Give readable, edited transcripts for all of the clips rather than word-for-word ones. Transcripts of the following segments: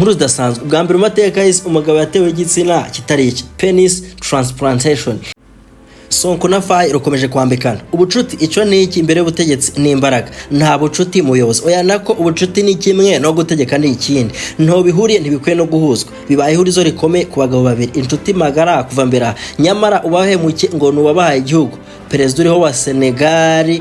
Nkuru zidasanzwe bwa mbere mu mateka y'isi umugabo yatewe igitsina kitari iki, penis transplantation. Sonko na Faye rukomeje kwambikana ubucuti. Icyo ni iki imbere y'ubutegetsi ni imbaraga, nta bucuti mu buyobozi. Oya nako ubucuti ni kimwe no gutegeka ni ikindi, nto bihuriye ntibikwiye no guhuzwa. Bibaye ihurizo rikomeye ku bagabo babiri, inshuti magara kuva mbere. Nyamara ubahemuke ngo nubabahaye igihugu. Perezida uriho wa Senegal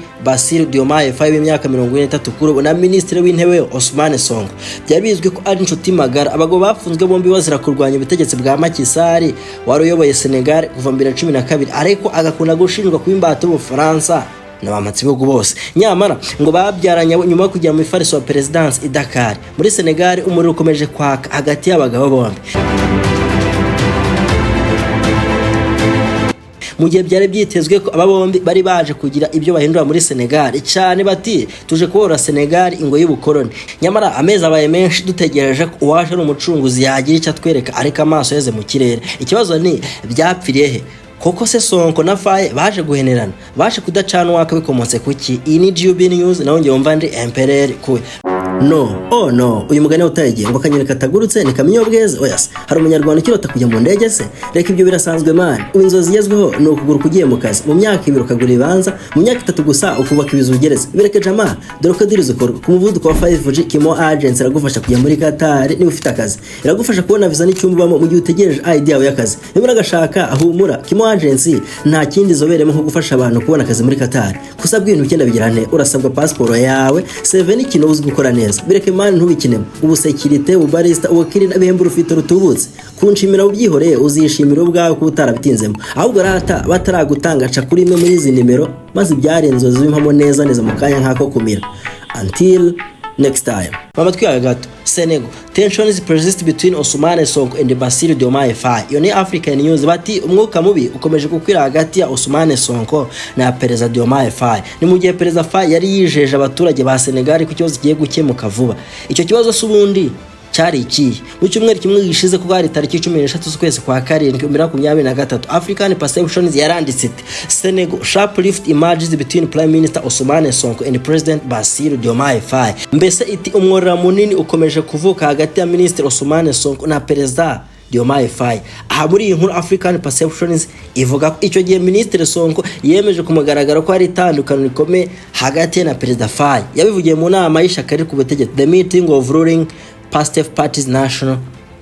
Diomaye Faye w'imyaka 43 kuri na Minisitiri w'Intebe Ousmane Sonko byabizwe ko ari inshuti magara. Abagabo bafunzwe bombi bazira kurwanya ubutegetsi bwa Macky Sall wari uyoboye Senegal kuva 2012, ariko agakunda gushinjwa kuba imbata y'Ubufaransa n'abamatsi bihugu bose. Nyamara ngo babyaranye nyuma yo kujya mu ifariso wa Presidence i Dakar muri Senegal. Umuriro ukomeje kwaka hagati y'abagabo bombi. Mu gihe byari byitezwe ko aba bombi bari baje kugira ibyo bahindura muri Senegal cyane, bati tuje kubora Senegal ingo y'ubukoloni. Nyamara amezi abaye menshi dutegereje ko uwaje ari umucunguzi yagira icyo atwereka, ariko amaso yeze mu kirere. Ikibazo ni byapfiriye he? Koko se Sonko na Faye baje guhenerana, baje kudacana waka bikomotse kuki? Iyi ni GB News, naho ngiye umva ndi Emperor kuwe. No, uyu mugani utayigiye ngo kanyene katagurutse ni kamiyo bweze. Oyas, hari umunyarwanda kirota kujya mu ndege se? Reka ibyo birasanzwe man. Inzozi yezweho no kugura kugiye mu kazi mu myaka 2 ukagura ibanza, mu myaka 3 gusa ukubaka ibizu ugereze. Bireke jama, dore ko dirizo korwa kumuvuduko wa 5G Kimo Agency iragufasha kujya muri Qatar niba ufite akazi. Iragufasha kubona visa n'icyumba mu gihe utegereje ID yawe y'akazi. Niba agashaka ahumura, Kimo Agency nta kindi zoberemo nko gufasha abantu kubona akazi muri Qatar. Kusabwa ibintu bikenda bigirane, urasabwa passport yawe, 7 kino uzi gukora neza. Bireke mani ntubikinemo, ubusekirite, ubarista, ubukiri n'abihembo rufite rutubutse. Kunshimira ubyihoreye uzishimira ubwawe ko utarabitinzemo. Ahubwo rata bataragutanga aca kuri imwe muri izi nimero maze byarenzoze bimpamo neza mu kanya nkako kumira. Until next time. Mama twiyaga gato. Senegal, tensions persist between Ousmane Sonko and Diomaye Faye. Iyo ni African News. Bati umwuka mubi ukomeje gukwira hagati ya Ousmane Sonko na Perezida Diomaye Faye. Ni mu gihe Perezida Faye yari yijeje abaturage ba Senegal ko ikibazo kigiye gukemuka vuba. Icyo kibazo subundi cyari iki? Mu cyumweru kimwe gishize ko ari tariki 13 z'ukwezi kwa karindwi 2023, African Perceptions yaranditse iti Senegal sharp rift emerges between Prime Minister Ousmane Sonko and President Diomaye Faye. Mbese iti umworera munini ukomeje kuvuka hagati ya Minister Ousmane Sonko na Perezida Diomaye Faye. Aha muri iyi nkuru African Perceptions ivuga ko icyo gihe Minister Sonko yemeje kumugaragara ko hari itandukano rikomeye hagati na Perezida Faye. Yabivugiye mu nama y'ishyaka riri ku butegetsi, the meeting of ruling Pastef Party's National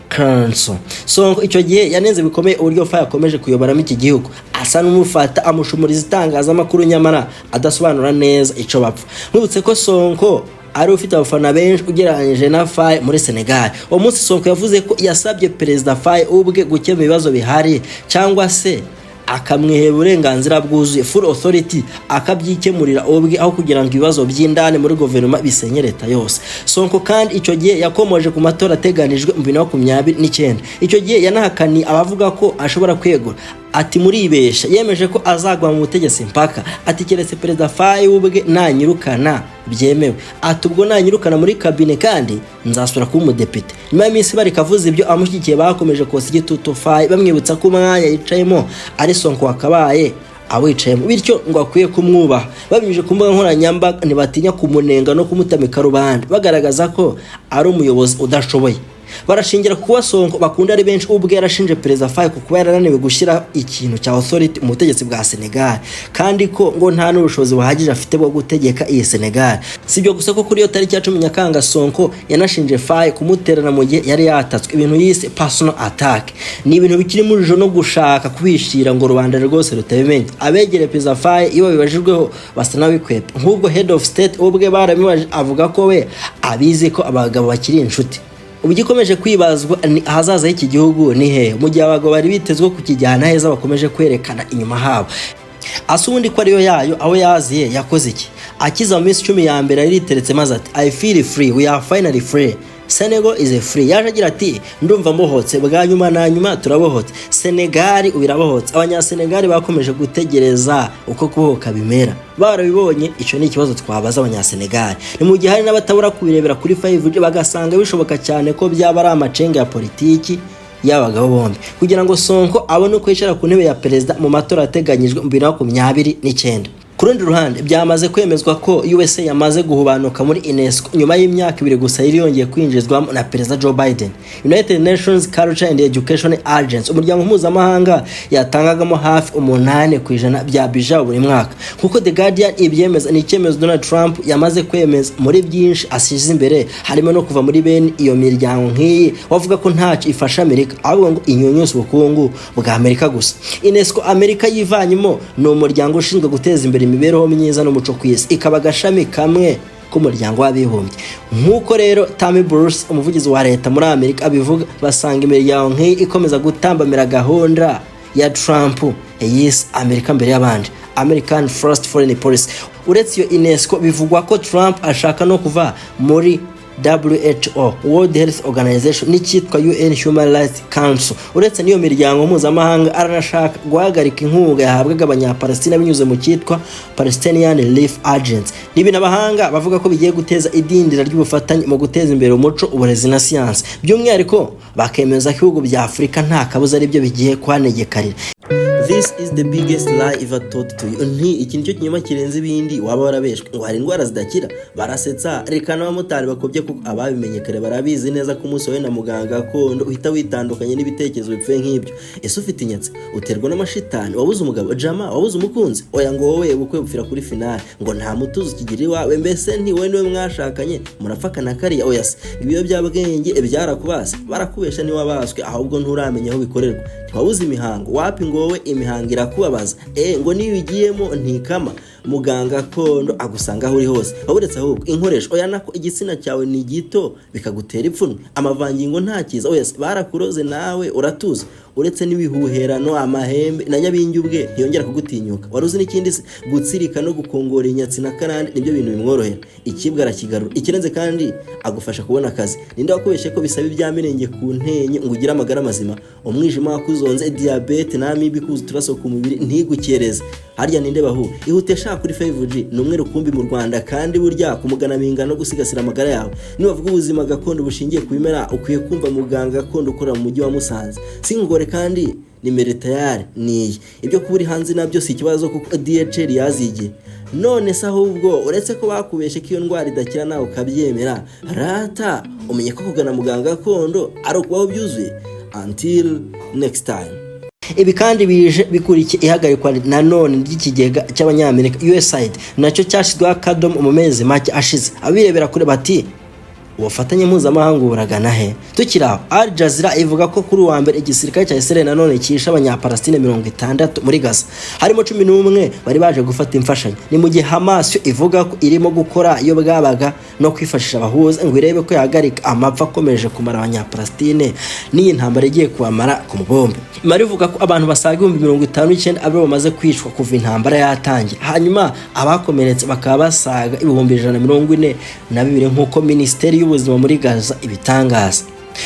Council. Sonko icyo gihe yanenze bikomeye uburyo Faye akomeje kuyoboramo iki gihugu, asa n'umufata amushumuriza itangazamakuru nyamara adasobanura neza icyo bapfa. Nkubutse ko Sonko ari ufite abafana benshi ugereranyije na Faye muri Senegal. Uwo munsi Sonko yavuze ko yasabye Perezida Faye ubwe gukemura ibibazo bihari cyangwa se akamwihera uburenganzira bwuzuye, full authority, akabyikemurira ubwe aho kugira ngo ibibazo by'indane muri guverinoma bisenye leta yose. Sonko kandi icyo gihe yakomoje ku matora ateganijwe mu 2029. Icyo gihe yanahakani abavuga ko ashobora kwegura, ati muri ibesha. Yemeje ko azagwa mu butegetsi mpaka, ati keretse Perezida Faye ubwe nanyirukana byemewe, ati ubwo nanyirukana muri kabine kandi nzasubira kuba umudepite. Nyuma y'iminsi bari kavuze ibyo amushyigikiye bakomeje kosa igitutu Faye bamwibutsa ko umwanya yicayemo ari Sonko wakabaye awicayemo, bityo ngo akwiye kumwubaha. Babinyuje ku mbuga nkoranyambaga ntibatinya kumunenga no kumutamika rubanda, bagaragaza ko ari umuyobozi udashoboye. Barashingira kuba Sonko bakunda ari benshi ubwe yarashinje Perezida Faye kuba yarananiwe gushyira ikintu cya authority mu butegetsi bwa Senegal, kandi ko ngo nta n'ubushobozi buhagije afite bwo gutegeka iyi Senegal. Sibyo gusa ko kuri iyo tariki ya 10 Nyakanga Sonko yanashinje Faye kumuterana mu gihe yari yatatswe, ibintu yise personal attack. Ni ibintu bikiri mu rujo no gushaka kubishira ngo rubanda rwose rutabimenye. Abegere Perezida Faye iyo bibajijweho basa n'abikwepa, nk'ubwo head of state ubwe baramibaje avuga ko we abizi ko abagabo bakiri inshuti. Ubugikomeje kwibazwa ni ahazaza y'iki gihugu ni he, mu gihe abagabo bari bitezwe kukijyana heza bakomeje kwerekana inyuma habo. Asubundi ko ariyo yayo aho yaziye yakoze iki? Akiza mu minsi 10 ya mbere yariteretse maze ati I feel free, we are finally free. Senegal is a free. Yaje agira ati ndumva mbohotse, bwa nyuma na nyuma turabohotse. Senegal ubirabohotse. Abanyasenegal bakomeje gutegereza uko kubohoka bimera, barabibonye. Icyo ni ikibazo twabaza abanyasenegal. Ni mu gihe hari n'abatabura kubirebera kuri 5G bagasanga bishoboka cyane ko byaba ari amacenga ya politiki y'abagabo bombi kugira ngo Sonko abone uko yicara ku ntebe ya perezida mu matora ateganyijwe mu 2029. Ku rundi ruhande byamaze kwemezwa ko USA yamaze guhubanuka muri UNESCO nyuma y'imyaka 2 gusa yari yongeye kwinjizwamo na Perezida Joe Biden. United Nations Culture and Education Agency, umuryango mpuzamahanga, yatangagamo hafi 8% bya bija buri mwaka. Kuko The Guardian ibyemeza ni icyemezo Donald Trump yamaze kwemeza muri byinshi asize imbere, harimo no kuva muri bene iyo miryango nk'iyi wavuga ko ntacyo ifasha Amerika, ahubwo ngo inyonyose ubukungu bwa Amerika gusa. UNESCO Amerika yivanyemo ni umuryango ushinzwe guteza imbere imibereho myiza n'umuco ku isi, ikaba agashami kamwe k'umuryango w'abibumbye. Nk'uko rero Tammy Bruce, umuvugizi wa leta muri Amerika, abivuga, basanga imiryango nk'iyi ikomeza gutambamira gahunda ya Trump yise Amerika mbere y'abandi, American First Foreign Policy. Uretse iyo UNESCO, bivugwa ko Trump ashaka no kuva muri WHO, World Health Organization, n'icyitwa UN Human Rights Council. Uretse niyo miryango mpuzamahanga, aranashaka guhagarika inkunga yahabwaga abanyapalestina binyuze mu cyitwa Palestinian Relief Agency. Nibi n'abahanga bavuga ko bigiye guteza idindira ry'ubufatanye mu guteza imbere umuco, uburezi na siyansi. By'umwihariko bakemeza ko ibihugu bya Afurika nta kabuza ari byo bigiye kwanegekarira. This is the biggest lie ever told to you. Iki nicyo kinyoma kirenze ibindi waba warabeshwe ngo hari indwara zidakira. Barasetsa, reka n'abamotari bakobye ko ababimenye kare barabizi neza ko umunsi wawe na muganga gakondo uhita witandukanye n'ibitekerezo bipfuye nk'ibyo. Ese ufite inyatsi, uterwa n'amashitani, wabuze umugabo, jama, wabuze umukunzi, oya ngo wowe ubukwe bupfira kuri finale, ngo nta mutuzo kigiri iwawe, mbese wowe niwe mwashakanye murafakana kariya, oya se ibiyo byabwenge byarakubase, barakubesha ni wabaswe, ahubwo nturamenya aho bikorerwa. Wabuze imihango, wapi ngo wowe imihango irakubabaza, ngo niyo ugiyemo ntikama, muganga kondo agusanga aho uri hose. Uretse ahubwo inkoresho, oya nako igitsina cyawe ni gito bikagutera ipfunwe, amavangingo nta kiza, oya barakuroze nawe uratuza. Uretse n'ibihuherano, amahembe na nyabingi ubwe ntiyongera kugutinyuka. Waruzi n'ikindi se, gutsirika no gukongora inyatsi na karande nibyo bintu bimworohera. Ikibwa arakigarura, ikirenze kandi agufasha kubona akazi. Ninde wakubeshye ko bisaba ibyamirenge ku ntenye ngo ugire amagara mazima? Umwijima wakuzonze, diabete na amibe kuza turaso ku mubiri ntigukereze. Harya ninde bahu ihutesha kuri 5G numwe rukumbi mu Rwanda, kandi burya kumugana minga no gusigasira amagara yawe. Nibavuga ubuzima gakondo bushingiye ku bimera, ukwiye kumva muganga gakondo ukora mu mujyi wa Musanze. Singore kandi ni meritayari niyi. Ibyo kuburi hanze nabyo si ikibazo kuko DHL yazigiye. None se ahubwo uretse ko bakubeshe ko iyo ndwara idakira nawe ukabyemera, rata umenye ko kugana muganga gakondo ari ukubaho byuzuye. Until next time. Ibi kandi bije bikurikiye ihagarikwa nanone ry'ikigega cy'abanyamerika USAID, nacyo cyashizwe akadomo mu mezi make ashize. Abirebera kure bati ubufatanye mpuzamahanga buragana he? Tukiraho, Al Jazeera ivuga ko kuri wa mbere igisirikare cya Israel nanone cyisha abanyapalestina 60 muri Gaza, harimo 11 bari baje gufata imfashanyo. Ni mu gihe Hamas ivuga ko irimo gukora iyo bwabaga no kwifashisha abahuza ngo irebe ko yahagarika amapfa akomeje kumara abanyapalestina n'iyi ntambara igiye kubamara ku mubombe. Imari ivuga ko abantu basaga 59 abo bamaze kwicwa kuva intambara yatangiye, hanyuma abakomeretse bakaba basaga 142 nk'uko Minisiteri y'ubuzima muri Gaza ibitangaza.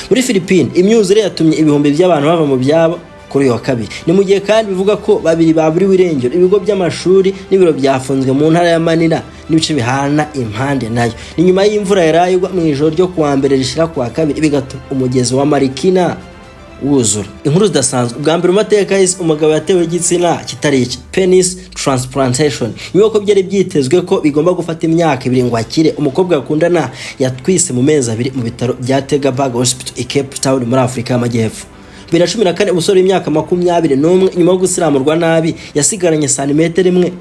Muri Philippines imyuzure yatumye ibihumbi by'abantu bava mu byabo kuri wa kabiri. Ni mu gihe kandi bivuga ko babiri baburiwe irengero, ibigo by'amashuri n'ibiro byafunzwe mu ntara ya Manila n'ibice bihana impande nayo. Ni nyuma y'imvura yarayigwa mu ijoro ryo kuwa mbere rishira kuwa kabiri, bigatuma umugezi wa Marikina wuzura. Inkuru zidasanzwe, ubwa mbere umateka y'isi umugabo yatewe igitsina kitari iki, penis transplantation. Nyuma ko byari byitezwe ko bigomba gufata imyaka 2 ngo akire, umukobwa akundana yatwise mu mezi 2 mu bitaro bya Tegabaga Hospital i Cape Town muri Afrika y'Amajyepfo. 2014 umusore w'imyaka 21 nyuma yo gusiramurwa nabi yasigaranye santimetero 1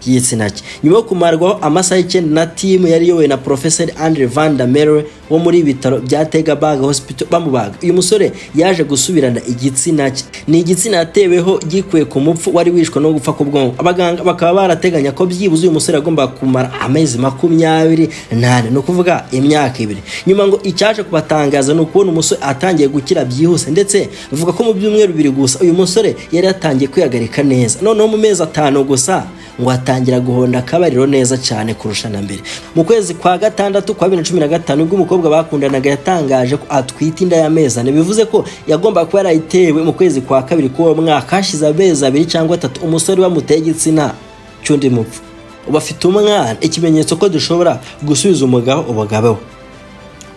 y'igitsina cye. Nyuma yo kumarwaho amasaha 9 na timu yari yowe na Professor Andre van der Merwe wo muri bitaro bya Tegabaga Hospital bamubaga, uyu musore yaje gusubirana igitsina cye. Ni igitsina yateweho gikuye ku mupfu wari wishwe no gupfa ku bwonko. Abaganga bakaba barateganya ko byibuze uyu musore agomba kumara amezi 28, no kuvuga imyaka 2. Nyuma ngo icyaje kubatangaza no kubona umusore atangiye gukira byihuse, ndetse bivuga ko mu byumweru 2 gusa uyu musore yari yatangiye kwihagarika neza. Noneho mu mezi 5 gusa ngo atangira guhonda akabariro neza cyane kurusha na mbere. Mu kwezi kwa gatandatu kwa 2015 ubwo umukobwa bakundanaga yatangaje ko atwite inda y'amezi 4. Bivuze ko yagomba kuba yarayitewe mu kwezi kwa kabiri k'uwo mwaka, hashize amezi 2 cyangwa 3 umusore bamuteye igitsina cy'undi mupfu. Ubafite umwana, ikimenyetso ko dushobora gusubiza umugabo ubagabeho.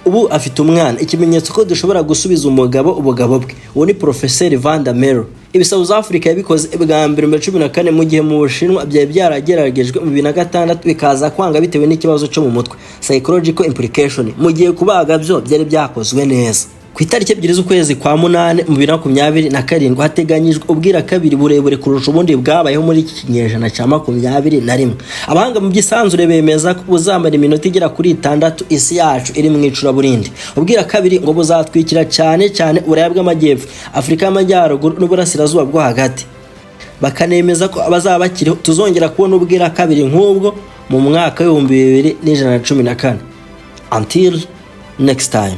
ubu afite umwana, ikimenyetso ko dushobora gusubiza umugabo ubugabo bwe. Uwo ni Professeur Van der Merwe. Ibi South Africa yabikoze bwa mbere mu 2014 mu gihe mu Bushinwa byari byarageragejwe mu 2006 bikaza kwanga bitewe n'ikibazo cyo mu mutwe, psychological implication, mu gihe kubaga byo byari byakozwe neza. Ku itariki 2 z'ukwezi kwa 8 mu 2027 hateganyijwe ubwira kabiri burebure kurusha ubundi bwabayeho muri iki kinyejana cya 21. Abahanga mu by'isanzure bemeza ko buzamara iminota igera kuri 6 isi yacu iri mu icuraburindi. Ubwira kabiri ngo buzatwikira cyane Uburayi bw'Amajyepfo, Afurika y'Amajyaruguru n'Uburasirazuba bwo hagati. Bakanemeza ko abazaba bakiriho tuzongera kubona ubwira kabiri nk'ubwo mu mwaka wa 2014. Until next time.